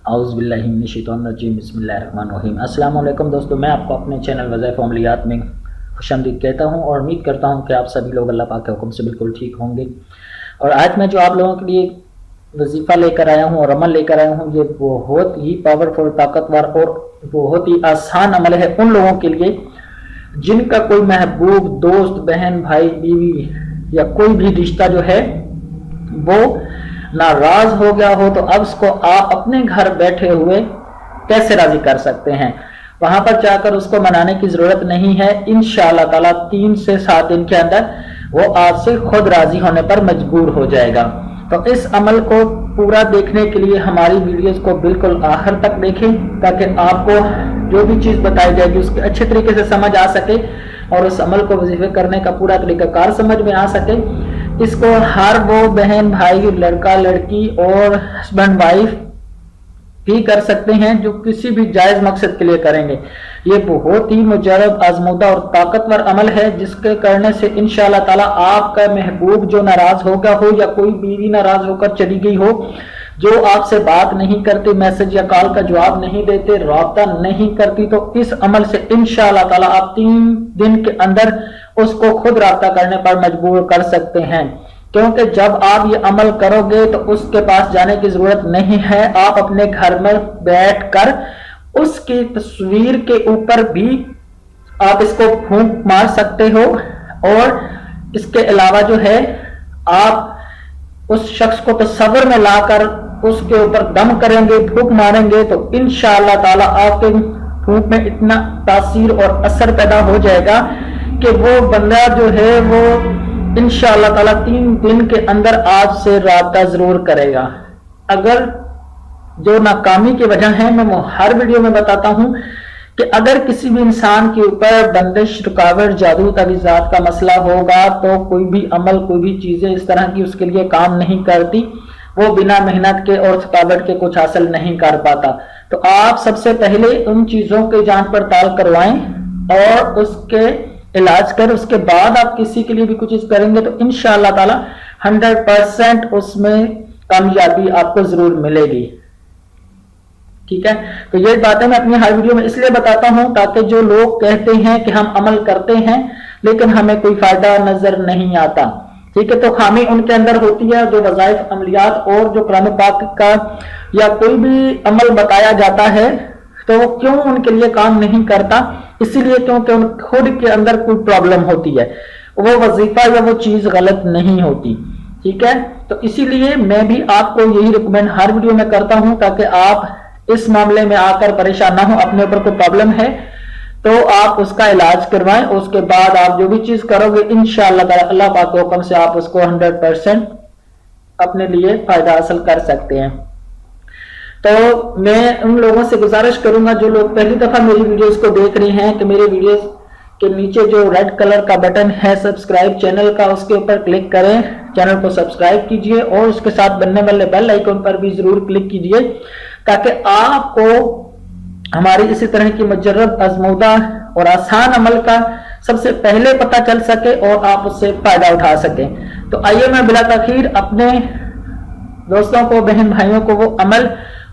اعوذ باللہ من الشیطان الرجیم بسم اللہ الرحمن الرحیم۔ السلام علیکم دوستو، میں آپ کو اپنے چینل وظائف و عملیات میں خوش آمدید کہتا ہوں اور امید کرتا ہوں کہ آپ سبھی لوگ اللہ پاک کے حکم سے بالکل ٹھیک ہوں گے۔ اور آج میں جو آپ لوگوں کے لیے وظیفہ لے کر آیا ہوں اور عمل لے کر آیا ہوں، یہ بہت ہی پاورفل، طاقتور اور بہت ہی آسان عمل ہے ان لوگوں کے لیے جن کا کوئی محبوب دوست، بہن، بھائی، بیوی یا کوئی بھی رشتہ جو ہے وہ ناراض ہو گیا ہو، تو اب اس کو آپ اپنے گھر بیٹھے ہوئے کیسے راضی کر سکتے ہیں۔ وہاں پر جا کر اس کو منانے کی ضرورت نہیں ہے، انشاءاللہ تعالیٰ 3 سے 7 دن کے اندر وہ آپ سے خود راضی ہونے پر مجبور ہو جائے گا۔ تو اس عمل کو پورا دیکھنے کے لیے ہماری ویڈیوز کو بالکل آخر تک دیکھیں تاکہ آپ کو جو بھی چیز بتائی جائے گی اس کے اچھے طریقے سے سمجھ آ سکے اور اس عمل کو وظیفے کرنے کا پورا طریقہ کار سمجھ میں آ سکے۔ اس کو ہر وہ بہن، بھائی، لڑکا، لڑکی اور ہسبینڈ وائف بھی کر سکتے ہیں جو کسی بھی جائز مقصد کے لیے کریں گے۔ یہ بہت ہی مجرب، آزمودہ اور طاقتور عمل ہے جس کے کرنے سے انشاءاللہ تعالیٰ آپ کا محبوب جو ناراض ہو گیا ہو یا کوئی بیوی ناراض ہو کر چلی گئی ہو، جو آپ سے بات نہیں کرتے، میسج یا کال کا جواب نہیں دیتے، رابطہ نہیں کرتی، تو اس عمل سے انشاءاللہ تعالیٰ آپ 3 دن کے اندر اس کو خود رابطہ کرنے پر مجبور کر سکتے ہیں۔ کیونکہ جب آپ یہ عمل کرو گے تو اس کے پاس جانے کی ضرورت نہیں ہے، آپ اپنے گھر میں بیٹھ کر اس کی تصویر کے اوپر بھی آپ اس کو پھونک مار سکتے ہو، اور اس کے علاوہ جو ہے آپ اس شخص کو تصور میں لا کر اس کے اوپر دم کریں گے، پھونک ماریں گے، تو انشاءاللہ تعالیٰ آپ کے پھونک میں اتنا تاثیر اور اثر پیدا ہو جائے گا کہ وہ بندہ جو ہے وہ انشاءاللہ تعالیٰ 3 دن کے اندر آپ سے رابطہ ضرور کرے گا۔ اگر جو ناکامی کی وجہ ہے، میں ہر ویڈیو میں بتاتا ہوں کہ اگر کسی بھی انسان کے اوپر بندش، رکاوٹ، جادو، تعویذات کا مسئلہ ہوگا تو کوئی بھی عمل، کوئی بھی چیزیں اس طرح کی اس کے لیے کام نہیں کرتی، وہ بنا محنت کے اور تھکاوٹ کے کچھ حاصل نہیں کر پاتا۔ تو آپ سب سے پہلے ان چیزوں کی جانچ پڑتال کروائیں اور اس کے علاج کر اس کے بعد آپ کسی کے لیے بھی کچھ چیز کریں گے تو انشاءاللہ تعالی 100% اس میں کامیابی آپ کو ضرور ملے گی۔ ٹھیک ہے، تو یہ باتیں میں اپنی ہر ویڈیو میں اس لیے بتاتا ہوں تاکہ جو لوگ کہتے ہیں کہ ہم عمل کرتے ہیں لیکن ہمیں کوئی فائدہ نظر نہیں آتا، ٹھیک ہے، تو خامی ان کے اندر ہوتی ہے۔ جو وظائف، عملیات اور جو قرآن پاک کا یا کوئی بھی عمل بتایا جاتا ہے تو وہ کیوں ان کے لیے کام نہیں کرتا؟ اسی لیے کیونکہ ان خود کے اندر کوئی پرابلم ہوتی ہے، وہ وظیفہ یا وہ چیز غلط نہیں ہوتی، ٹھیک ہے۔ تو اسی لیے میں بھی آپ کو یہی ریکمینڈ ہر ویڈیو میں کرتا ہوں تاکہ آپ اس معاملے میں آ کر پریشان نہ ہوں۔ اپنے اوپر کوئی پرابلم ہے تو آپ اس کا علاج کروائیں، اس کے بعد آپ جو بھی چیز کرو گے انشاءاللہ تعالی اللہ پاک کے حکم سے آپ اس کو 100% اپنے لیے فائدہ حاصل کر سکتے ہیں۔ تو میں ان لوگوں سے گزارش کروں گا جو لوگ پہلی دفعہ میری ویڈیوز کو دیکھ رہے ہیں کہ میرے ویڈیوز کے نیچے جو ریڈ کلر کا بٹن ہے سبسکرائب چینل کا، اس کے اوپر کلک کریں، چینل کو سبسکرائب کیجئے اور اس کے ساتھ بننے والے بیل آئیکن پر بھی ضرور کلک کیجئے تاکہ آپ کو ہماری اسی طرح کی مجرب، آزمودہ اور آسان عمل کا سب سے پہلے پتہ چل سکے اور آپ اس سے فائدہ اٹھا سکیں۔ تو آئیے میں بلا تاخیر اپنے دوستوں کو، بہن بھائیوں کو وہ عمل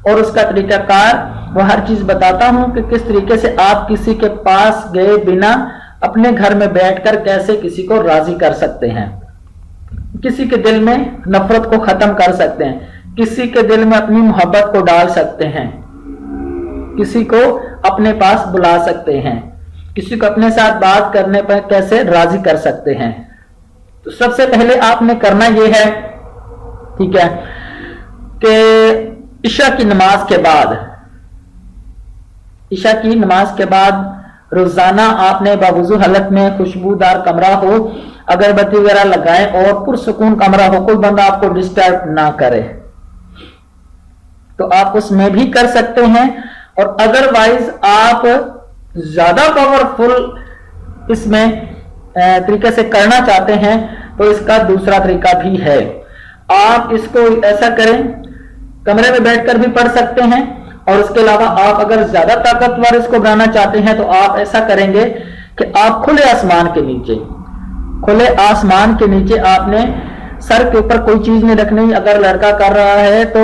اور اس کا طریقہ کار، وہ ہر چیز بتاتا ہوں کہ کس طریقے سے آپ کسی کے پاس گئے بنا اپنے گھر میں بیٹھ کر کیسے کسی کو راضی کر سکتے ہیں، کسی کے دل میں نفرت کو ختم کر سکتے ہیں، کسی کے دل میں اپنی محبت کو ڈال سکتے ہیں، کسی کو اپنے پاس بلا سکتے ہیں، کسی کو اپنے ساتھ بات کرنے پر کیسے راضی کر سکتے ہیں۔ تو سب سے پہلے آپ نے کرنا یہ ہے، ٹھیک ہے، کہ عشاء کی نماز کے بعد روزانہ آپ نے باوضو حالت میں خوشبودار کمرہ ہو، اگربتی وغیرہ لگائیں اور پرسکون کمرہ ہو، کوئی بندہ آپ کو ڈسٹرب نہ کرے، تو آپ اس میں بھی کر سکتے ہیں۔ اور ادروائز آپ زیادہ پاورفل اس میں طریقے سے کرنا چاہتے ہیں تو اس کا دوسرا طریقہ بھی ہے۔ آپ اس کو ایسا کریں، کمرے میں بیٹھ کر بھی پڑھ سکتے ہیں، اور اس کے علاوہ آپ اگر زیادہ طاقتور اس کو بنانا چاہتے ہیں تو آپ ایسا کریں گے کہ آپ کھلے آسمان کے نیچے آپ نے سر کے اوپر کوئی چیز نہیں رکھنی۔ اگر لڑکا کر رہا ہے تو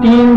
3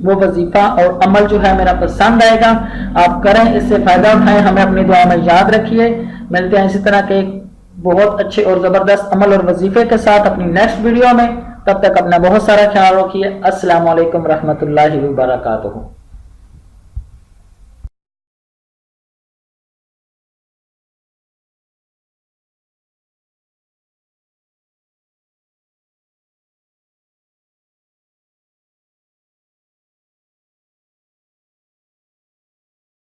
وہ وظیفہ اور عمل جو ہے میرا پسند آئے گا، آپ کریں، اس سے فائدہ اٹھائیں، ہمیں اپنی دعا میں یاد رکھیے۔ ملتے ہیں اسی طرح کے ایک بہت اچھے اور زبردست عمل اور وظیفے کے ساتھ اپنی نیکسٹ ویڈیو میں۔ تب تک اپنا بہت سارا خیال رکھیے۔ السلام علیکم ورحمۃ اللہ وبرکاتہ۔